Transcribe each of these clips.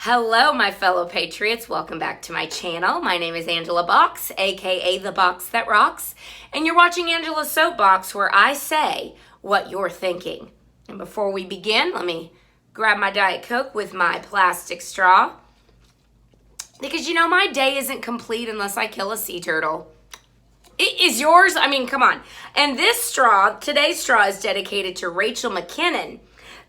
Hello, my fellow patriots. Welcome back to my channel. My name is Angela Box, aka The Box That Rocks, and you're watching Angela's Soapbox, where I say what you're thinking. And before we begin, let me grab my Diet Coke with my plastic straw, because you know my day isn't complete unless I kill a sea turtle. Is yours? I mean, come on. And this straw, today's straw, is dedicated to Rachel McKinnon,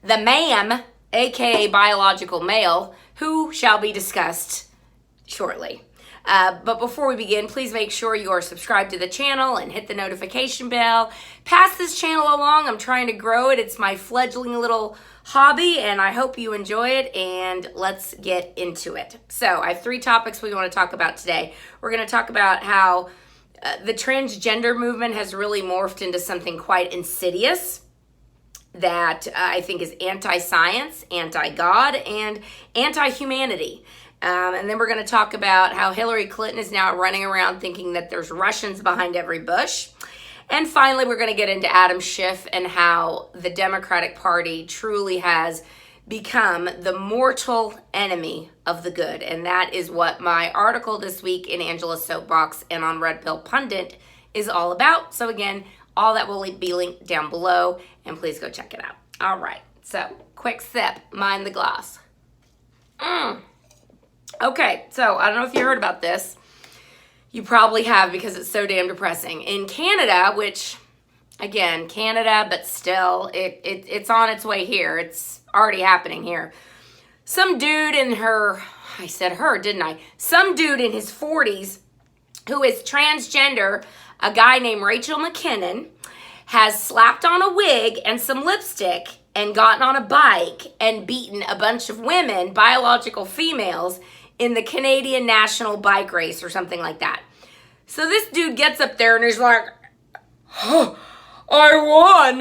the ma'am, aka biological male, who shall be discussed shortly. But before we begin, please make sure you are subscribed to the channel and hit the notification bell. Pass this channel along. I'm trying to grow it. It's my fledgling little hobby, and I hope you enjoy it, and let's get into it. So I have 3 topics we want to talk about today. We're going to talk about how the transgender movement has really morphed into something quite insidious that I think is anti-science, anti-God, and anti-humanity. And then we're going to talk about how Hillary Clinton is now running around thinking that there's Russians behind every bush. And finally, we're going to get into Adam Schiff and how the Democratic Party truly has become the mortal enemy of the good. And that is what my article this week in Angela's Soapbox and on Red Pill Pundit is all about. So again, all that will be linked down below, and please go check it out. All right, so quick sip, mind the glass. Okay, so I don't know if you heard about this. You probably have, because it's so damn depressing. In Canada, which, again, Canada, but still, it's on its way here. It's already happening here. Some dude in I said her, didn't I? Some dude in his 40s who is transgender, a guy named Rachel McKinnon, has slapped on a wig and some lipstick and gotten on a bike and beaten a bunch of women, biological females, in the Canadian National Bike Race or something like that. So this dude gets up there and he's like, oh, I won.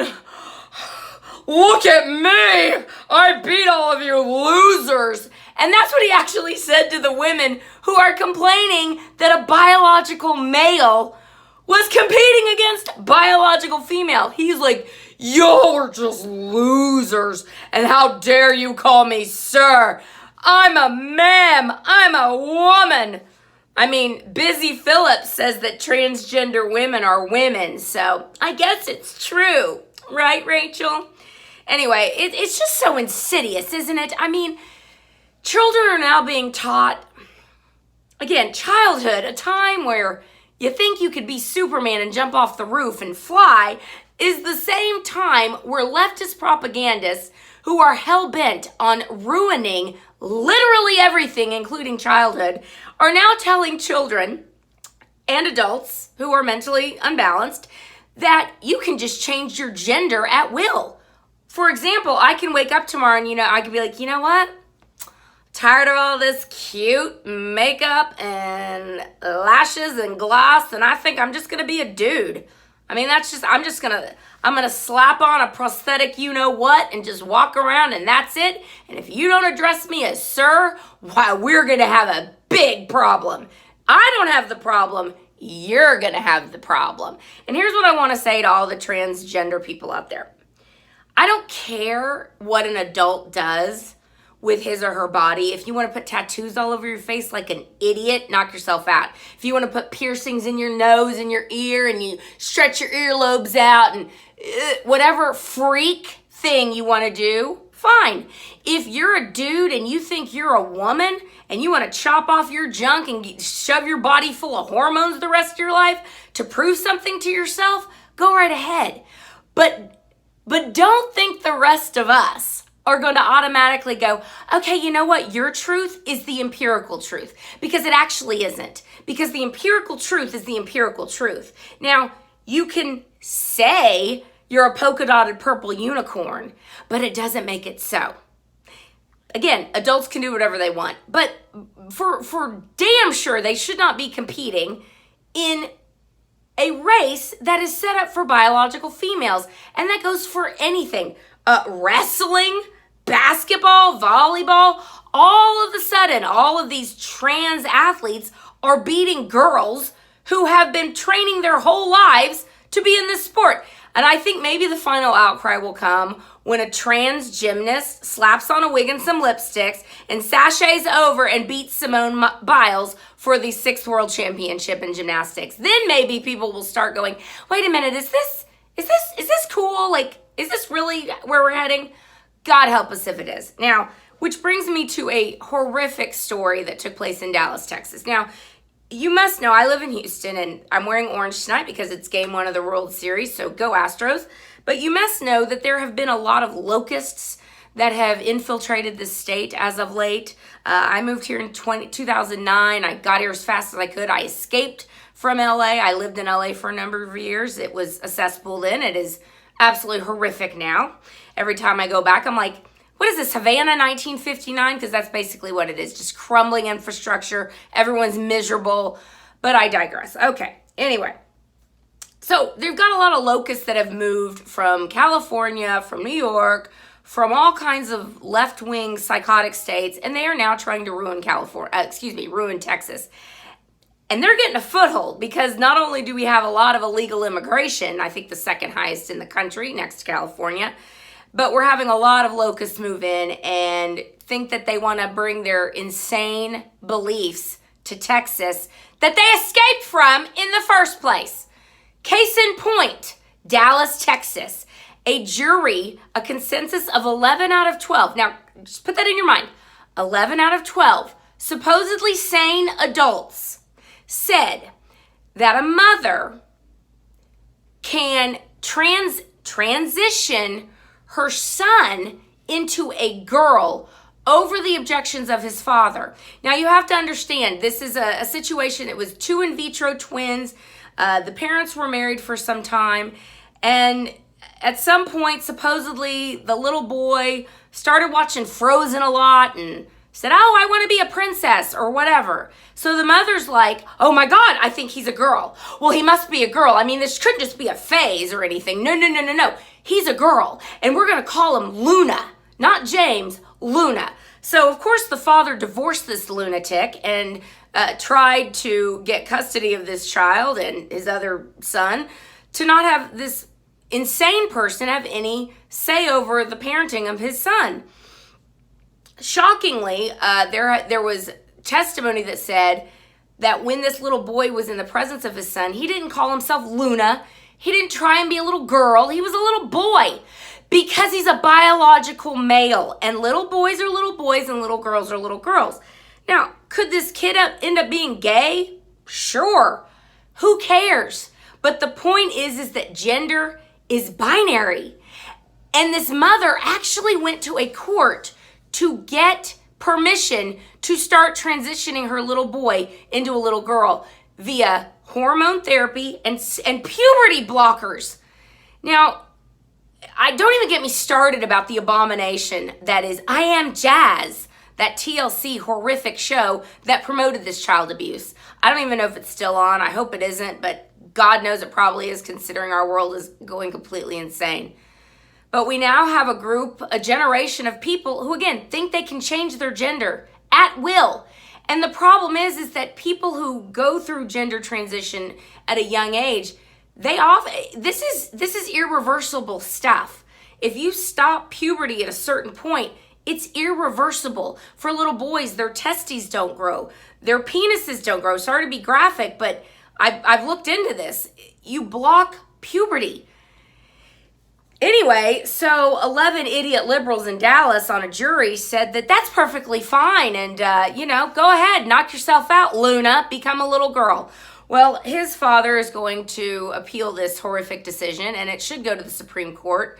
Look at me. I beat all of you losers. And that's what he actually said to the women who are complaining that a biological male was competing against biological female. He's like, y'all are just losers, and how dare you call me sir? I'm a ma'am. I'm a woman. I mean, Busy Phillips says that transgender women are women, so I guess it's true. Right, Rachel? Anyway, it's just so insidious, isn't it? I mean, children are now being taught, again, childhood, a time where you think you could be Superman and jump off the roof and fly, is the same time where leftist propagandists who are hell-bent on ruining literally everything, including childhood, are now telling children and adults who are mentally unbalanced that you can just change your gender at will. For example, I can wake up tomorrow and, I could be like, you know what? Tired of all this cute makeup and lashes and gloss, and I think I'm just gonna be a dude. I mean, I'm gonna slap on a prosthetic you-know-what and just walk around, and that's it. And if you don't address me as sir, why, we're gonna have a big problem. I don't have the problem, you're gonna have the problem. And here's what I wanna say to all the transgender people out there. I don't care what an adult does with his or her body. If you want to put tattoos all over your face like an idiot, knock yourself out. If you want to put piercings in your nose and your ear and you stretch your earlobes out and whatever freak thing you want to do, fine. If you're a dude and you think you're a woman and you want to chop off your junk and shove your body full of hormones the rest of your life to prove something to yourself, go right ahead. But don't think the rest of us are going to automatically go, okay, you know what? Your truth is the empirical truth. Because it actually isn't. Because the empirical truth is the empirical truth. Now, you can say you're a polka dotted purple unicorn, but it doesn't make it so. Again, adults can do whatever they want. But for damn sure, they should not be competing in a race that is set up for biological females. And that goes for anything. Wrestling, basketball, volleyball, all of a sudden, all of these trans athletes are beating girls who have been training their whole lives to be in this sport. And I think maybe the final outcry will come when a trans gymnast slaps on a wig and some lipsticks and sashays over and beats Simone Biles for the 6th world championship in gymnastics. Then maybe people will start going, wait a minute, is this cool? Like, is this really where we're heading? God help us if it is. Now, which brings me to a horrific story that took place in Dallas, Texas. Now, you must know I live in Houston, and I'm wearing orange tonight because it's game 1 of the World Series, so go Astros. But you must know that there have been a lot of locusts that have infiltrated the state as of late. I moved here in 2009. I got here as fast as I could. I escaped from LA. I lived in LA for a number of years. It was a cesspool then. It is absolutely horrific now. Every time I go back, I'm like, what is this, Havana 1959? Because that's basically what it is, just crumbling infrastructure. Everyone's miserable, but I digress. Okay, anyway. So they've got a lot of locusts that have moved from California, from New York, from all kinds of left-wing psychotic states, and they are now trying to ruin ruin Texas. And they're getting a foothold because not only do we have a lot of illegal immigration, I think the 2nd highest in the country next to California, but we're having a lot of locusts move in and think that they want to bring their insane beliefs to Texas that they escaped from in the first place. Case in point, Dallas, Texas. A jury, a consensus of 11 out of 12. Now, just put that in your mind. 11 out of 12 supposedly sane adults said that a mother can transition her son into a girl over the objections of his father. Now, you have to understand, this is a situation. It was 2 in vitro twins. The parents were married for some time, and at some point, supposedly, the little boy started watching Frozen a lot and said, oh, I want to be a princess or whatever. So the mother's like, oh my God, I think he's a girl. Well, he must be a girl. I mean, this couldn't just be a phase or anything. No. He's a girl, and we're going to call him Luna, not James, Luna. So, of course, the father divorced this lunatic and tried to get custody of this child and his other son to not have this insane person have any say over the parenting of his son. Shockingly, there was testimony that said that when this little boy was in the presence of his son, he didn't call himself Luna. He didn't try and be a little girl. He was a little boy because he's a biological male, and little boys are little boys and little girls are little girls. Now, could this kid end up being gay? Sure. Who cares? But the point is that gender is binary. And this mother actually went to a court to get permission to start transitioning her little boy into a little girl via hormone therapy and puberty blockers. Now, don't even get me started about the abomination that is I Am Jazz, that TLC horrific show that promoted this child abuse. I don't even know if it's still on. I hope it isn't, but God knows it probably is, considering our world is going completely insane. But we now have a generation of people who, again, think they can change their gender at will. And the problem is that people who go through gender transition at a young age, this is irreversible stuff. If you stop puberty at a certain point, it's irreversible. For little boys, their testes don't grow. Their penises don't grow. Sorry to be graphic, but I've looked into this. You block puberty. Anyway, so 11 idiot liberals in Dallas on a jury said that that's perfectly fine. And, go ahead, knock yourself out, Luna, become a little girl. Well, his father is going to appeal this horrific decision, and it should go to the Supreme Court.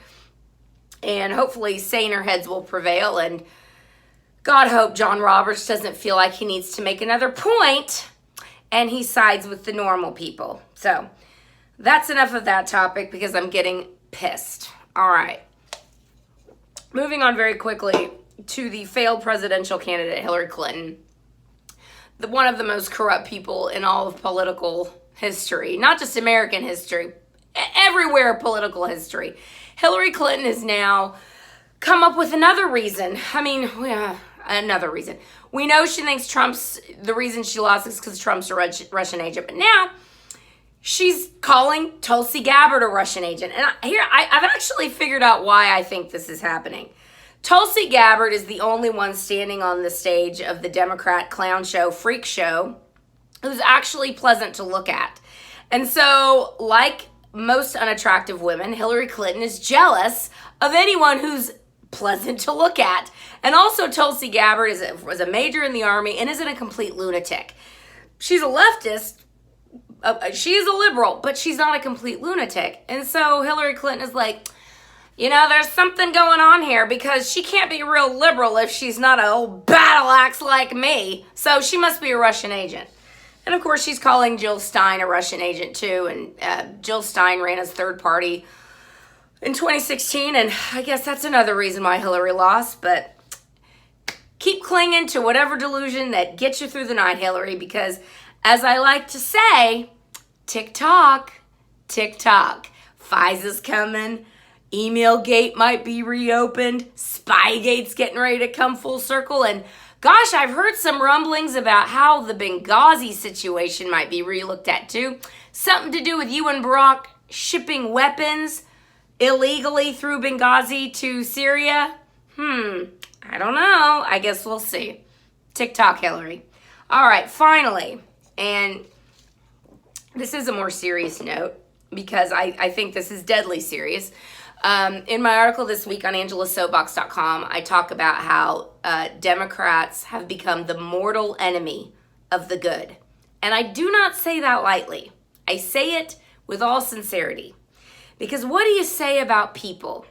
And hopefully saner heads will prevail. And God hope John Roberts doesn't feel like he needs to make another point and he sides with the normal people. So that's enough of that topic because I'm getting pissed. All right. Moving on very quickly to the failed presidential candidate, Hillary Clinton. One of the most corrupt people in all of political history, not just American history, everywhere political history. Hillary Clinton has now come up with another reason. Another reason. We know she thinks the reason she lost is because Trump's a Russian agent. But now she's calling Tulsi Gabbard a Russian agent. And I've actually figured out why I think this is happening. Tulsi Gabbard is the only one standing on the stage of the Democrat clown show, freak show, who's actually pleasant to look at. And so, like most unattractive women, Hillary Clinton is jealous of anyone who's pleasant to look at. And also, Tulsi Gabbard was a major in the Army and isn't a complete lunatic. She's a leftist. She is a liberal, but she's not a complete lunatic. And so Hillary Clinton is like, you know, there's something going on here because she can't be real liberal if she's not an old battle axe like me. So she must be a Russian agent. And of course, she's calling Jill Stein a Russian agent too. And Jill Stein ran as third party in 2016. And I guess that's another reason why Hillary lost. But keep clinging to whatever delusion that gets you through the night, Hillary, because as I like to say, tick-tock, tick-tock. FISA's coming. Email gate might be reopened. Spygate's getting ready to come full circle. And gosh, I've heard some rumblings about how the Benghazi situation might be relooked at too. Something to do with you and Barack shipping weapons illegally through Benghazi to Syria. I don't know. I guess we'll see. TikTok, Hillary. All right, finally, and this is a more serious note because I think this is deadly serious. In my article this week on angelasoapbox.com, I talk about how Democrats have become the mortal enemy of the good. And I do not say that lightly. I say it with all sincerity. Because what do you say about people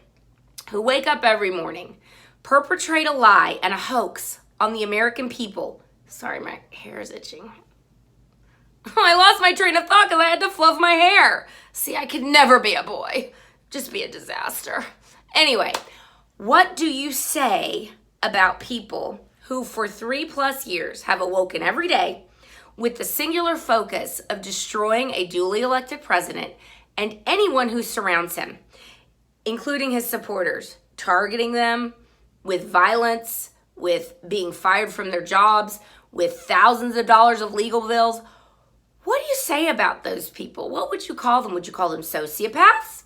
who wake up every morning, perpetrate a lie and a hoax on the American people? Sorry, my hair is itching. I lost my train of thought because I had to fluff my hair. See, I could never be a boy. Just be a disaster. Anyway, what do you say about people who for 3+ years have awoken every day with the singular focus of destroying a duly elected president and anyone who surrounds him, including his supporters, targeting them with violence, with being fired from their jobs, with thousands of dollars of legal bills? What do you say about those people? What would you call them? Would you call them sociopaths?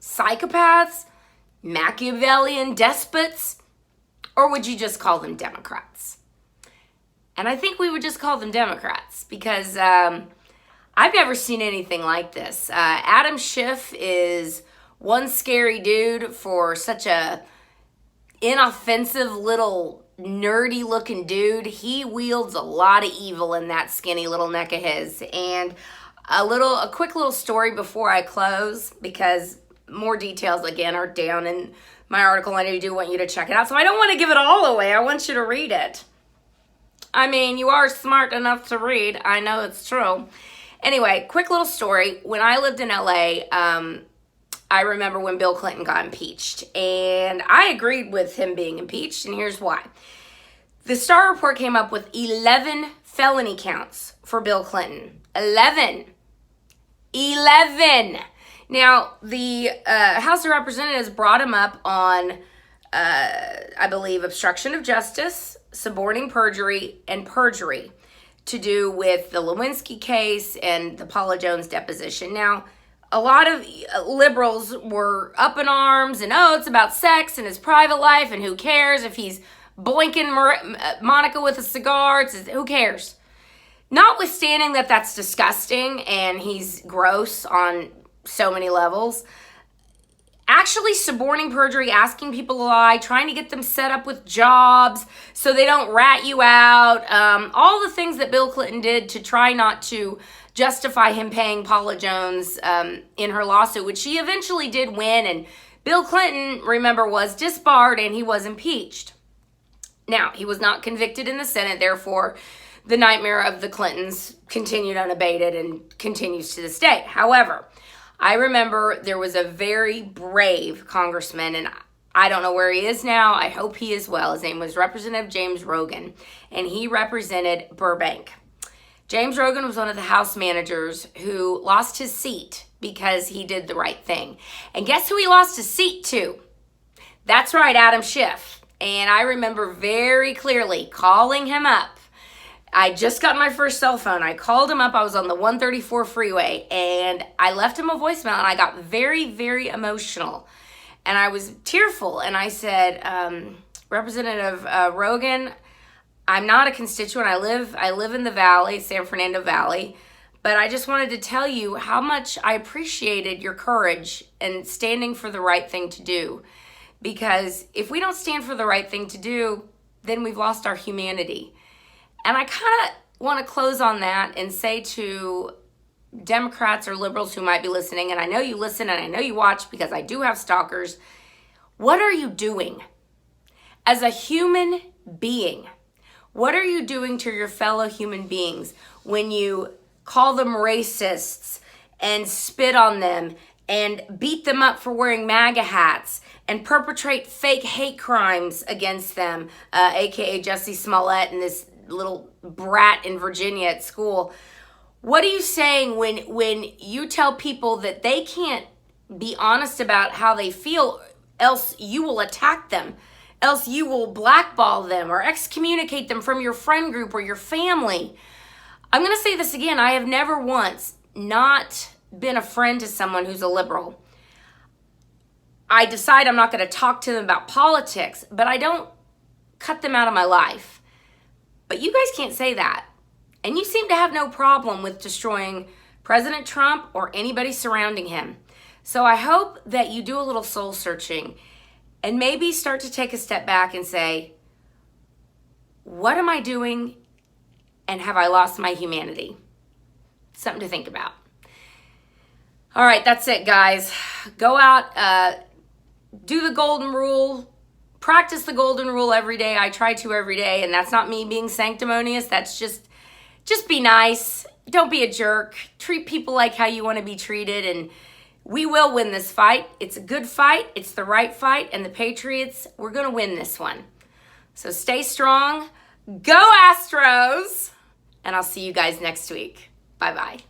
Psychopaths, Machiavellian despots, or would you just call them Democrats? And I think we would just call them Democrats because I've never seen anything like this. Adam Schiff is one scary dude for such a inoffensive little nerdy looking dude. He wields a lot of evil in that skinny little neck of his. And a quick little story before I close, because more details, again, are down in my article, and I do want you to check it out. So I don't want to give it all away. I want you to read it. I mean, you are smart enough to read. I know it's true. Anyway, quick little story. When I lived in LA, I remember when Bill Clinton got impeached. And I agreed with him being impeached, and here's why. The Star Report came up with 11 felony counts for Bill Clinton. 11. Now, the House of Representatives brought him up on, I believe, obstruction of justice, suborning perjury, and perjury to do with the Lewinsky case and the Paula Jones deposition. Now, a lot of liberals were up in arms and, it's about sex and his private life and who cares if he's boinking Monica with a cigar. Who cares? Notwithstanding that that's disgusting and he's gross on so many levels, actually suborning perjury, asking people to lie, trying to get them set up with jobs so they don't rat you out, all the things that Bill Clinton did to try not to justify him paying Paula Jones in her lawsuit, which she eventually did win, and Bill Clinton, remember, was disbarred and he was impeached. Now, he was not convicted in the Senate, therefore the nightmare of the Clintons continued unabated and continues to this day. However, I remember there was a very brave congressman, and I don't know where he is now. I hope he is well. His name was Representative James Rogan, and he represented Burbank. James Rogan was one of the House managers who lost his seat because he did the right thing. And guess who he lost his seat to? That's right, Adam Schiff. And I remember very clearly calling him up I just got my first cell phone. I called him up. I was on the 134 freeway, and I left him a voicemail, and I got very, very emotional. And I was tearful, and I said, Representative Rogan, I'm not a constituent. I live in the Valley, San Fernando Valley, but I just wanted to tell you how much I appreciated your courage and standing for the right thing to do. Because if we don't stand for the right thing to do, then we've lost our humanity. And I kind of want to close on that and say to Democrats or liberals who might be listening, and I know you listen and I know you watch because I do have stalkers, what are you doing? As a human being, what are you doing to your fellow human beings when you call them racists and spit on them and beat them up for wearing MAGA hats and perpetrate fake hate crimes against them, aka Jussie Smollett and this little brat in Virginia at school? What are you saying when you tell people that they can't be honest about how they feel, else you will attack them, else you will blackball them or excommunicate them from your friend group or your family? I'm going to say this again. I have never once not been a friend to someone who's a liberal. I decide I'm not going to talk to them about politics, but I don't cut them out of my life. But you guys can't say that. And you seem to have no problem with destroying President Trump or anybody surrounding him. So I hope that you do a little soul searching and maybe start to take a step back and say, what am I doing? And have I lost my humanity? Something to think about. All right, that's it, guys. Go out, do the golden rule. Practice the golden rule every day. I try to every day, and that's not me being sanctimonious. That's just be nice. Don't be a jerk. Treat people like how you want to be treated, and we will win this fight. It's a good fight. It's the right fight, and the Patriots, we're going to win this one. So stay strong. Go Astros, and I'll see you guys next week. Bye-bye.